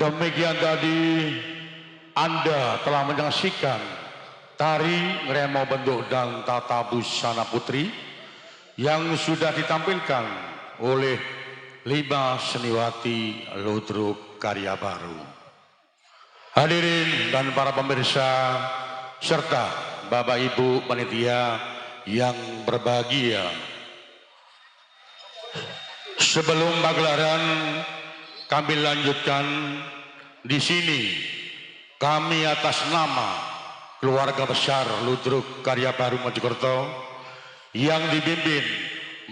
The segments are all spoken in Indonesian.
Demikian tadi Anda telah menyaksikan tari Ngremo Bentuk dan Tata Busana Putri yang sudah ditampilkan oleh 5 seniwati Ludruk Karya Baru. Hadirin dan para pemirsa serta Bapak Ibu panitia yang berbahagia, sebelum pagelaran kami lanjutkan. Di sini kami atas nama keluarga besar Ludruk Karya Baru Mojokerto yang dipimpin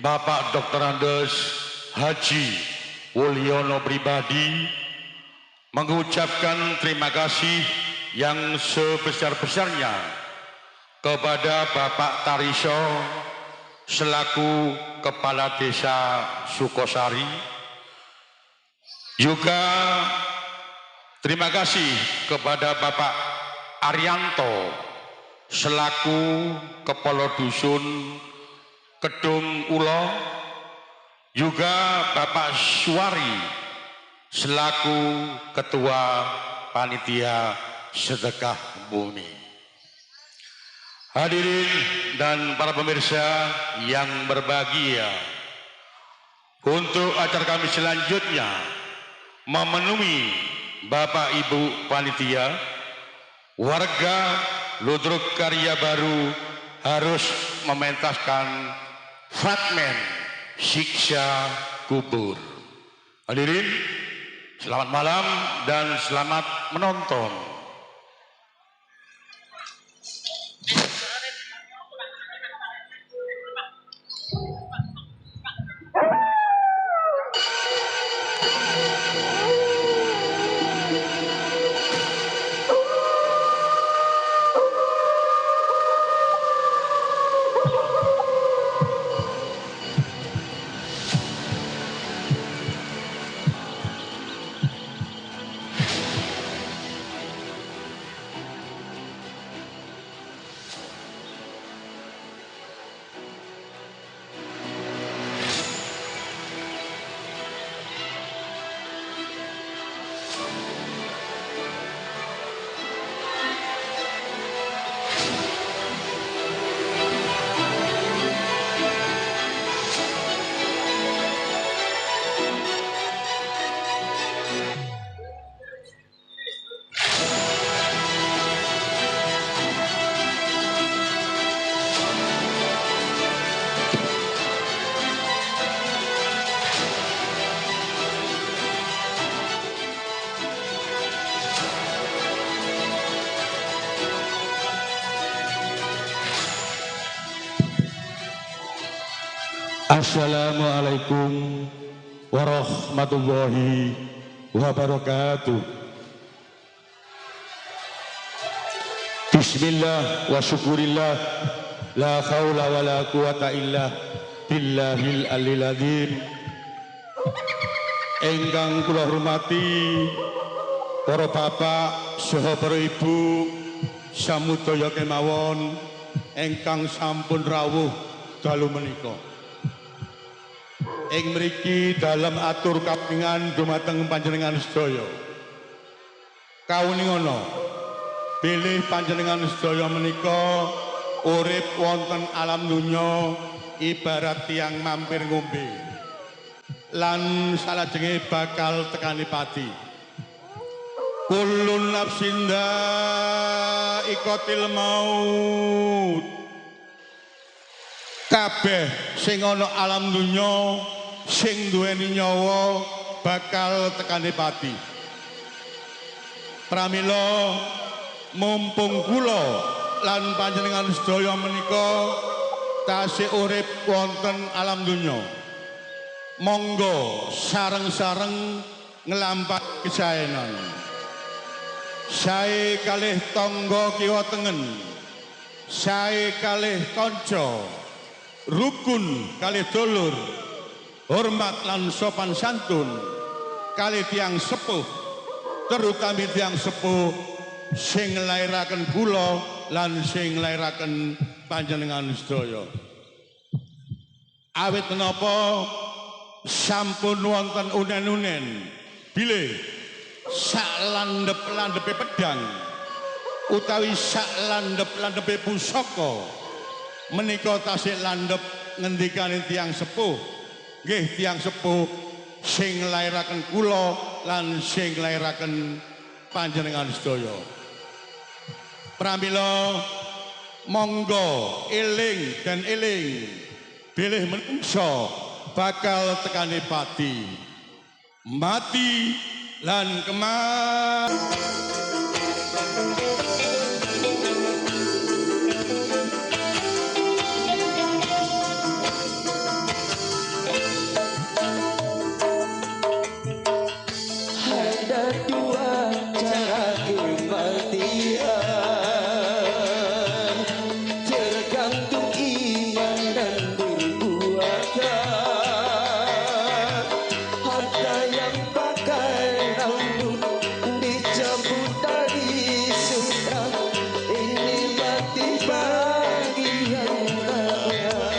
Bapak Dr. Andes Haji Wulyono pribadi mengucapkan terima kasih yang sebesar-besarnya kepada Bapak Tariso selaku Kepala Desa Sukosari. Juga terima kasih kepada Bapak Arianto selaku Kepala Dusun Kedung Ulo, juga Bapak Suwari selaku Ketua Panitia Sedekah Bumi. Hadirin dan para pemirsa yang berbahagia, untuk acara kami selanjutnya memenuhi Bapak Ibu panitia, warga Ludruk Karya Baru harus mementaskan fragmen Siksa Kubur. Hadirin, selamat malam dan selamat menonton. Assalamualaikum warahmatullahi wabarakatuh. Bismillah wa syukurillah, la khawla wa la quwata illa billahil alil azim. Ingkang kula hormati para bapak saha para ibu samudaya kemawon ingkang sampun rawuh dalu menika. Ing mriki dalam atur kapingan dumateng panjenengan sedaya. Kauningana bilih panjenengan sedaya menika urip wonten alam donya ibarat tiyang mampir ngombe lan salajenge bakal tekani pati. Kullun nafsin dha'iqatil maut. kabeh sing ana alam dunya sing duweni nyawa bakal tekane pati. Pramila mumpung kula lan panjenengan sedaya menika tasih urip wonten alam dunya, monggo sareng-sareng nglampahi kesaenan. Sae kalih tangga kiwa tengen, sae kalih kanca, rukun kalih dulur, hormat lan sopan santun kalih tiyang sepuh, terutami tiyang sepuh sing nglairaken kula lan sing nglairaken panjenengan sedaya. Awit menapa sampun wonten unen-unen bilih sak landhep-landhepe pedang utawi sak landhep-landhepe pusaka menika tasih landhep ngendikane tiyang sepuh. Nggih tiyang sepuh sing nglairaken kula lan sing nglairaken panjenengan sedaya. Pramila monggo eling dan eling bilih menungsa bakal tekane pati, mati lan kemar. Ada dua cara kematian, tergantung iman dan perbuatan. Ada yang pakai rambut dicabut dari sutra, ini mati bagian tangan.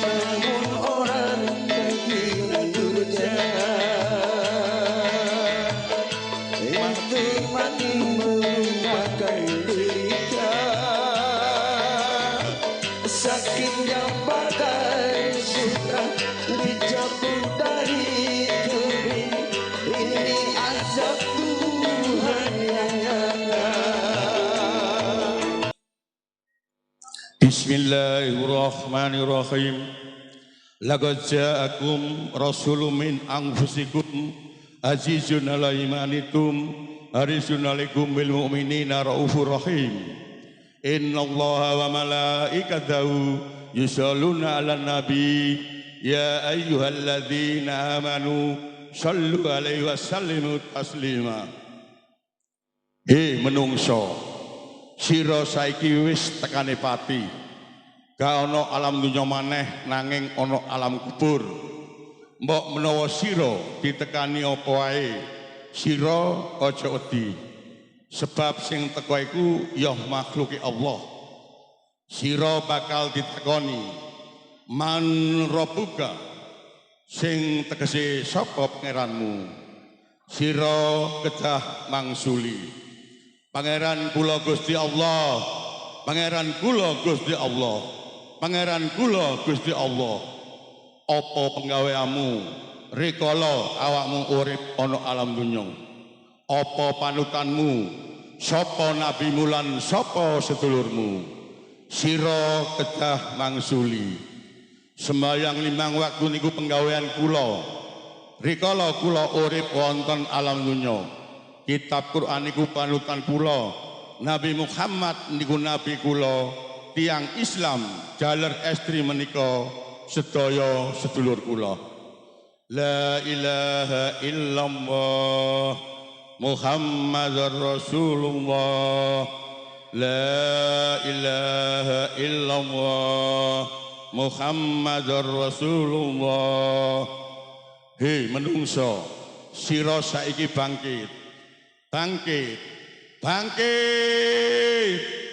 Namun orang terkira durjana, itu mati merupakan derita. Sakitnya pakai sutra dicabut dari kebiri, ini azab Tuhan yang nyata. Bismillahirrahmanirrahim. Laqad ja'akum rasulun min anfusikum azizun 'alaihi ma anittum harisun 'alaikum bil mu'minina raufur rahim. Innallaha wa malaikatahu yusholluna 'alan nabi ya ayyuhalladzina amanu shallu 'alaihi wa sallimu taslima. He menungso, sira saiki wis tekane pati. Gak ana alam dunya maneh nanging ana alam kubur. Mbok menawa sira ditekani apa wae, sira aja wedi. Sebab sing teko iku ya makhluke Allah. Sira bakal ditekoni man rabbuka, sing tegese sapa pangeranmu. Sira kedah mangsuli, pangeran kula Gusti Allah, pangeran kula Gusti Allah. Pangeran kula Gusti Allah, apa penggaweanmu rikala awakmu urip ana alam dunya? Apa panutanmu? Sapa nabimu lan sapa sedulurmu? Sira kedah mangsuli. Sembayang 5 waktu niku penggawean kula. Rikala kula urip wonten alam dunya. Kitab Quran niku panutan kula. Nabi Muhammad niku nabi kula. Tiang Islam jaler estri menika sedaya sedulur kula. La ilaha illallah Muhammadur Rasulullah. La ilaha illallah Muhammadur Rasulullah. Hei menungso, sira saiki bangkit. Bangkit. Bangkit.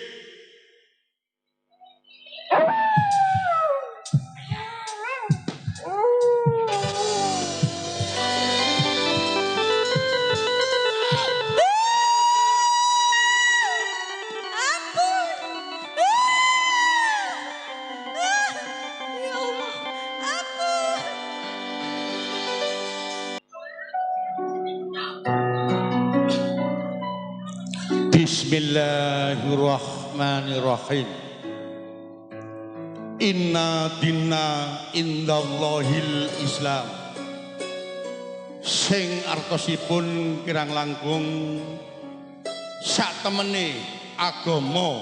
Bismillahirrahmanirrahim. Inna dinna indallahil Islam. Sing artosipun kirang langkung sak temene agama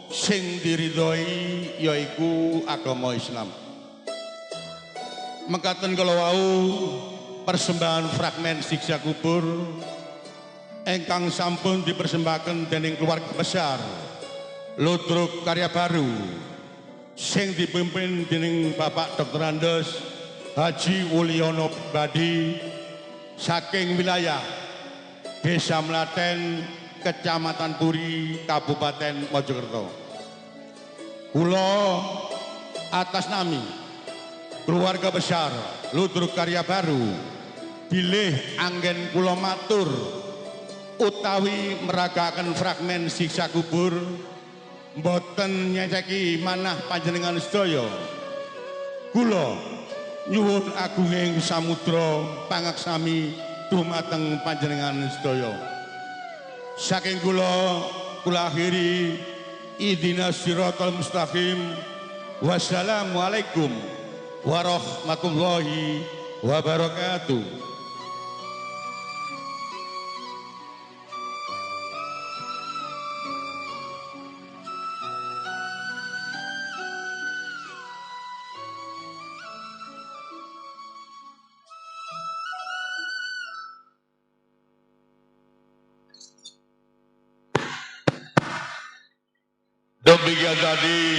sing diridhoi yaiku agama Islam. Mekaten kala wau persembahan fragmen siksa kubur ingkang sampun dipersembahkan dening keluarga besar Ludruk Karya Baru sing dipimpin dening Bapak Dr. Andes Haji Wulyono Badi saking wilayah Desa Melaten, Kecamatan Puri, Kabupaten Mojokerto. Kula atas nami keluarga besar Ludruk Karya Baru bilih anggen kula matur utawi meragakan fragmen siksa kubur mboten nyeceki manah panjenengan sedaya. Kula nyuwun agunging samudra pangaksami dumateng panjenengan sedaya. Saking kula akhiri ihdinas siratal mustaqim. Wassalamualaikum warahmatullahi wabarakatuh. Demikian tadi